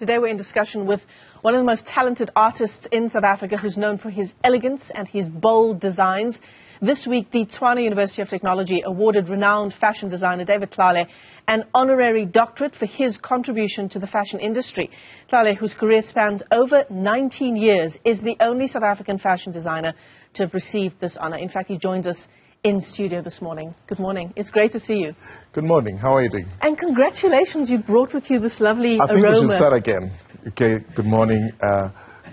Today we're in discussion with one of the most talented artists in South Africa who's known for his elegance and his bold designs. This week, the Tshwane University of Technology awarded renowned fashion designer David Tlale an honorary doctorate for his contribution to the fashion industry. Tlale, whose career spans over 19 years, is the only South African fashion designer to have received this honor. In fact, he joins us in studio this morning. Good morning. It's great to see you. Good morning. How are you doing? And congratulations, you brought with you this lovely aroma. I think we should start again. Okay, good morning,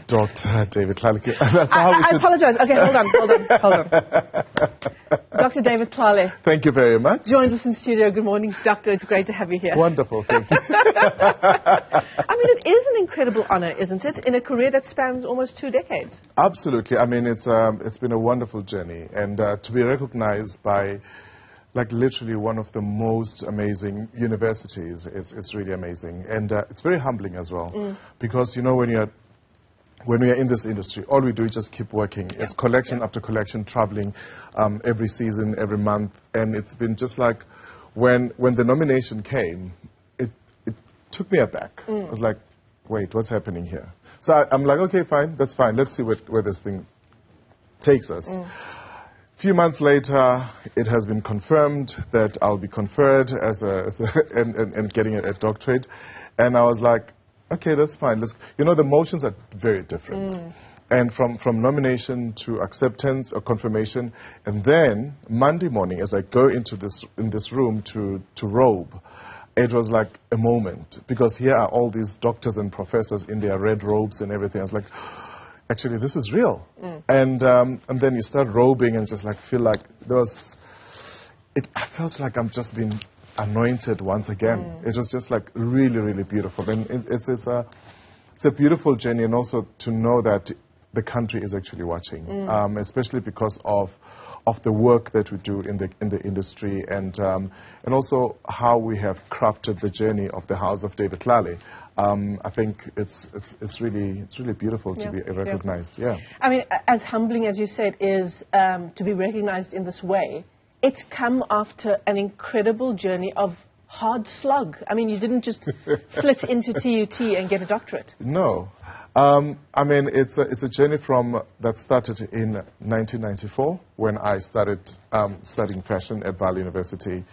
Dr. David Tlale. I apologize. Okay, hold on. Dr. David Tlale. Thank you very much. Joins us in studio. Good morning, Doctor. It's great to have you here. Wonderful, thank you. I mean, it is an incredible honor, isn't it, in a career that spans almost 2 decades? Absolutely. I mean, it's been a wonderful journey, and to be recognized by literally one of the most amazing universities, it's really amazing. And it's very humbling as well, because, you know, when we are in this industry, all we do is just keep working. Yeah. It's collection after collection, traveling every season, every month. And it's been just like when the nomination came, it took me aback. I was like, wait, what's happening here? So I'm like, okay, fine, that's fine. Let's see where this thing takes us. A few months later, it has been confirmed that I'll be conferred and getting a doctorate. And I was like, okay, that's fine. You know, the motions are very different. And from nomination to acceptance or confirmation, and then Monday morning, as I go into this room to robe, it was like a moment, because here are all these doctors and professors in their red robes and everything. I was like, actually, this is real. And then you start robing and just feel like I felt like I'm just being anointed once again. It was just really, really beautiful. And it's a beautiful journey, and also to know that the country is actually watching, especially because of the work that we do in the industry, and also how we have crafted the journey of the house of David Tlale. I think it's really beautiful to be recognized. Yeah. I mean, as humbling as you said is to be recognized in this way, it's come after an incredible journey of hard slog. I mean, you didn't just flit into TUT and get a doctorate. No. I mean, it's a journey that started in 1994 when I started studying fashion at Vaal University,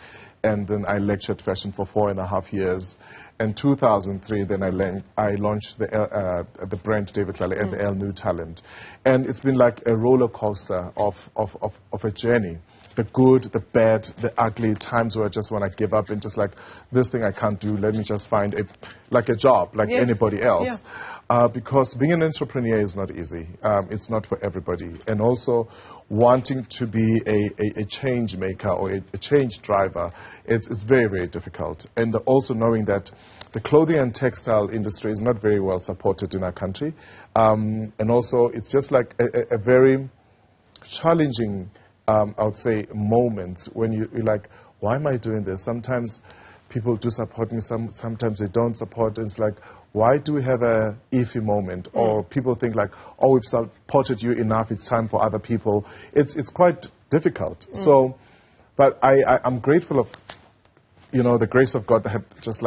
and then I lectured fashion for 4.5 years. In 2003, then I launched the brand David Tlale and the New Talent, and it's been like a roller coaster of a journey. The good, the bad, the ugly, times where I just want to give up and just this thing I can't do, let me just find a job like anybody else. Because being an entrepreneur is not easy. It's not for everybody. And also wanting to be a change maker or a change driver, it's very, very difficult. And also knowing that the clothing and textile industry is not very well supported in our country. And also it's just a very challenging I would say moments when you're like, why am I doing this? Sometimes people do support me, sometimes they don't support. It's like, why do we have a iffy moment? Or people think oh, we've supported you enough, it's time for other people. It's quite difficult. So, but I'm grateful of, you know, the grace of God that had just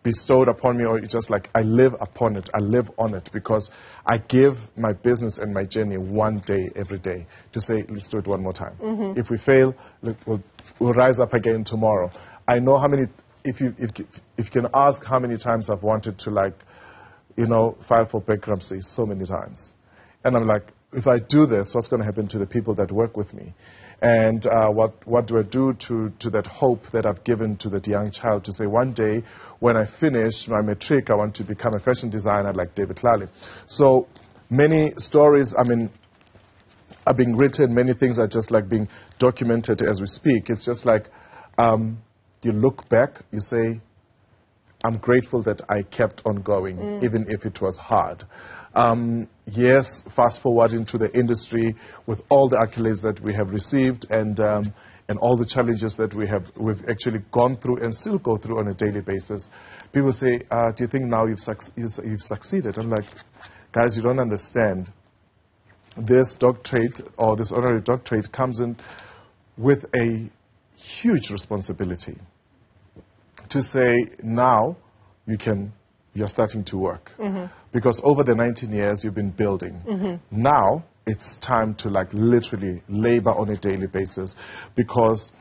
bestowed upon me, or just I live upon it, I live on it, because I give my business and my journey one day, every day, to say, let's do it one more time. If we fail, we'll rise up again tomorrow. I know how many, if you can ask how many times I've wanted to file for bankruptcy, so many times. And I'm like, if I do this, what's going to happen to the people that work with me? And what do I do to that hope that I've given to that young child, to say one day when I finish my matric, I want to become a fashion designer like David Tlale. So many stories, I mean, are being written, many things are just being documented as we speak. It's just you look back, you say, I'm grateful that I kept on going, even if it was hard. Yes, fast forward into the industry with all the accolades that we have received and all the challenges that we've actually gone through and still go through on a daily basis. People say, do you think now you've succeeded? I'm like, guys, you don't understand. This doctorate or this honorary doctorate comes in with a huge responsibility to say, now you can you're starting to work. Because over the 19 years, you've been building. Now, it's time to like literally labor on a daily basis, because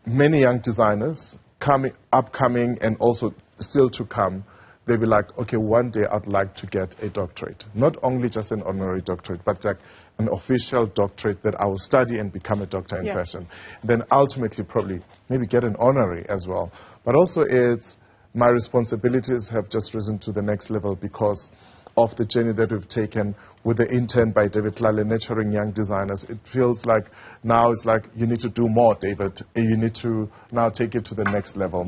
many young designers, upcoming and also still to come, they'll be like, okay, one day I'd like to get a doctorate. Not only just an honorary doctorate, but like an official doctorate that I will study and become a doctor in fashion. Then ultimately probably maybe get an honorary as well. But also my responsibilities have just risen to the next level because of the journey that we've taken with the intern by David Tlale, nurturing young designers. It feels like now it's like, you need to do more, David. You need to now take it to the next level.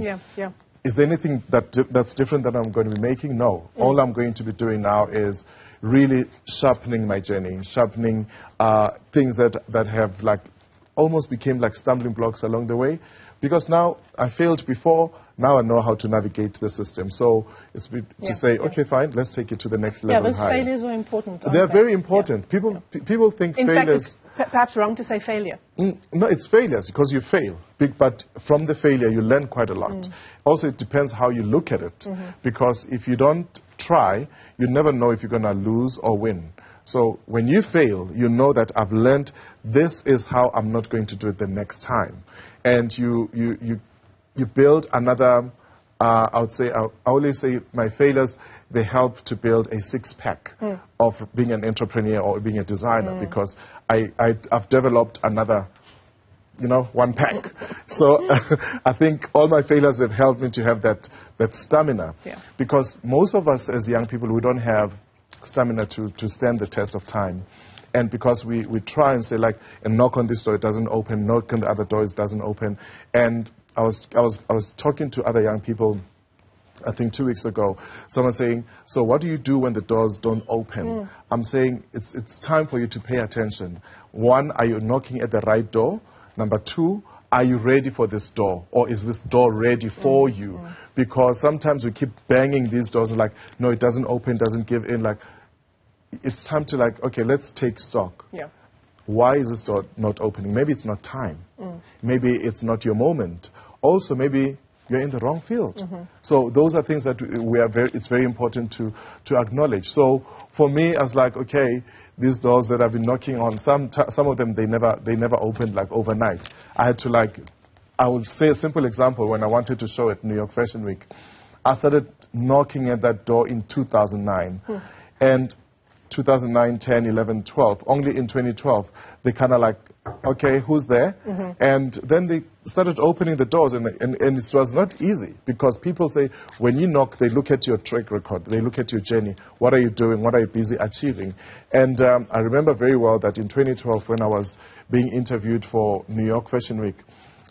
Is there anything that's different that I'm going to be making? No. All I'm going to be doing now is really sharpening my journey, sharpening things that have like almost became like stumbling blocks along the way. Because now I failed before, now I know how to navigate the system. So it's to say, okay, fine, let's take it to the next level. Those failures are important. They're very important. People think in failures... fact, it's perhaps wrong to say failure. No, it's failures because you fail. But from the failure, you learn quite a lot. Also, it depends how you look at it. Because if you don't try, you never know if you're going to lose or win. So when you fail, you know that I've learned this is how I'm not going to do it the next time. And you build another, I would say, I always say my failures, they help to build a six-pack of being an entrepreneur or being a designer, because I've developed another, one pack. So I think all my failures have helped me to have that stamina. Because most of us as young people, we don't have stamina to stand the test of time. And because we try and say like, and knock on this door, it doesn't open, knock on the other door, it doesn't open. And I was talking to other young people, I think 2 weeks ago, someone saying, so what do you do when the doors don't open? I'm saying it's time for you to pay attention. One, are you knocking at the right door? Number two, are you ready for this door? Or is this door ready for you? Because sometimes we keep banging these doors like, no, it doesn't open, doesn't give in. Like, it's time to like, okay, let's take stock. Why is this door not opening? Maybe it's not time. Maybe it's not your moment. Also, maybe you're in the wrong field. So those are things that it's very important to acknowledge. So for me, I was like, okay, these doors that I've been knocking on, some of them, they never opened like overnight. I had to like, I would say a simple example when I wanted to show at New York Fashion Week. I started knocking at that door in 2009. And 2009, 10, 11, 12. Only in 2012, they kind of like, okay, who's there? And then they started opening the doors, and it was not easy, because people say, when you knock, they look at your track record, they look at your journey, what are you doing, what are you busy achieving? And I remember very well that in 2012, when I was being interviewed for New York Fashion Week,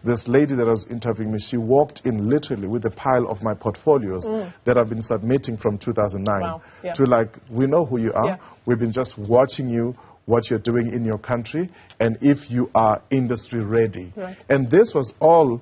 this lady that was interviewing me, she walked in literally with a pile of my portfolios that I've been submitting from 2009 to like, we know who you are. We've been just watching you, what you're doing in your country, and if you are industry ready. And this was all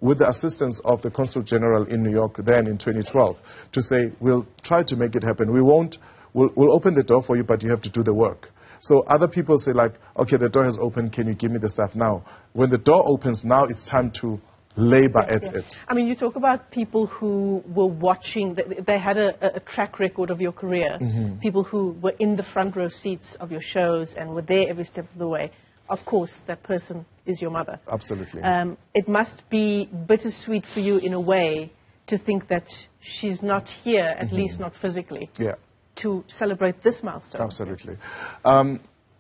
with the assistance of the Consul General in New York then in 2012 to say, we'll try to make it happen. We'll open the door for you, but you have to do the work. So other people say like, okay, the door has opened, can you give me the stuff now? When the door opens, now it's time to labor at it. I mean, you talk about people who were watching, they had a track record of your career, people who were in the front row seats of your shows and were there every step of the way. Of course, that person is your mother. Absolutely. It must be bittersweet for you in a way to think that she's not here, at least not physically. To celebrate this milestone. Absolutely.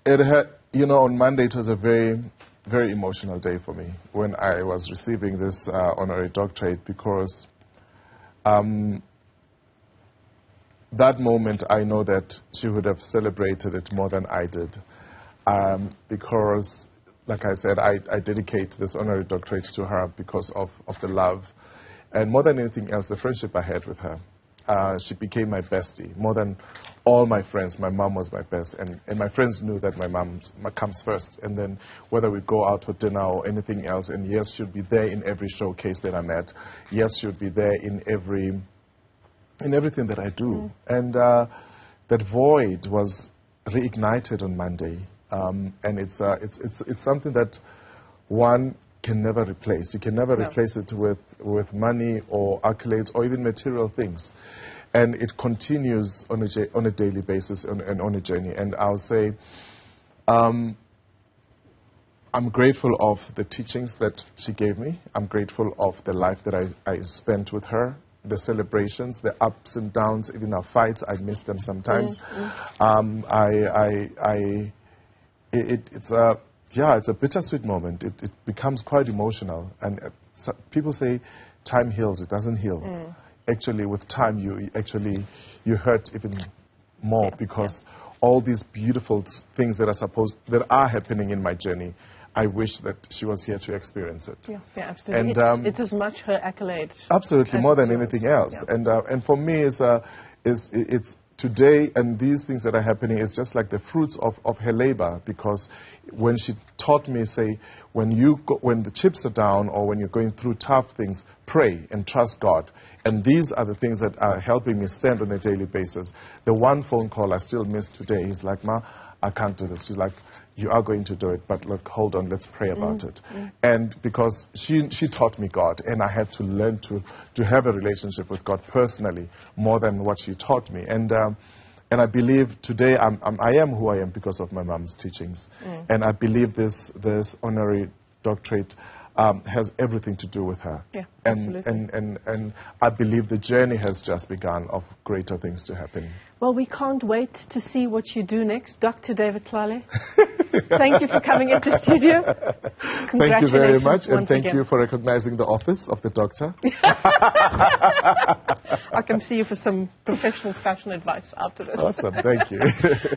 It had, on Monday it was a very, very emotional day for me when I was receiving this honorary doctorate, because that moment I know that she would have celebrated it more than I did, because, like I said, I dedicate this honorary doctorate to her because of the love, and more than anything else, the friendship I had with her. She became my bestie. More than all my friends, my mom was my best. And my friends knew that my mom comes first. And then whether we go out for dinner or anything else, and yes, she'd be there in every showcase that I'm at. Yes, she'd be there in everything that I do. And that void was reignited on Monday. And it's something that, one, can never replace. You can never replace it with money or accolades or even material things. And it continues on a daily basis and on a journey. And I'll say, I'm grateful of the teachings that she gave me. I'm grateful of the life that I spent with her, the celebrations, the ups and downs, even our fights. I miss them sometimes. It's a bittersweet moment. It becomes quite emotional. And people say time heals. It doesn't heal. Actually, with time, you hurt even more because all these beautiful things that are happening in my journey, I wish that she was here to experience it. Yeah, absolutely. And it's as much her accolade. Absolutely, more than anything else. Yeah. And for me, it's today, and these things that are happening is just like the fruits of her labor, because when she taught me, say, when the chips are down or when you're going through tough things, pray and trust God. And these are the things that are helping me stand on a daily basis. The one phone call I still miss today is like, Ma, I can't do this. She's like, you are going to do it, but look, hold on, let's pray about it. And because she taught me God, and I had to learn to have a relationship with God personally more than what she taught me. And I believe today I am who I am because of my mom's teachings. And I believe this honorary doctorate has everything to do with her. Yeah, and, absolutely. and I believe the journey has just begun of greater things to happen. Well, we can't wait to see what you do next. Dr. David Tlale, thank you for coming into the studio. Thank you very much, and thank you for recognizing the office of the doctor. I'll come see you for some professional fashion advice after this. Awesome, thank you.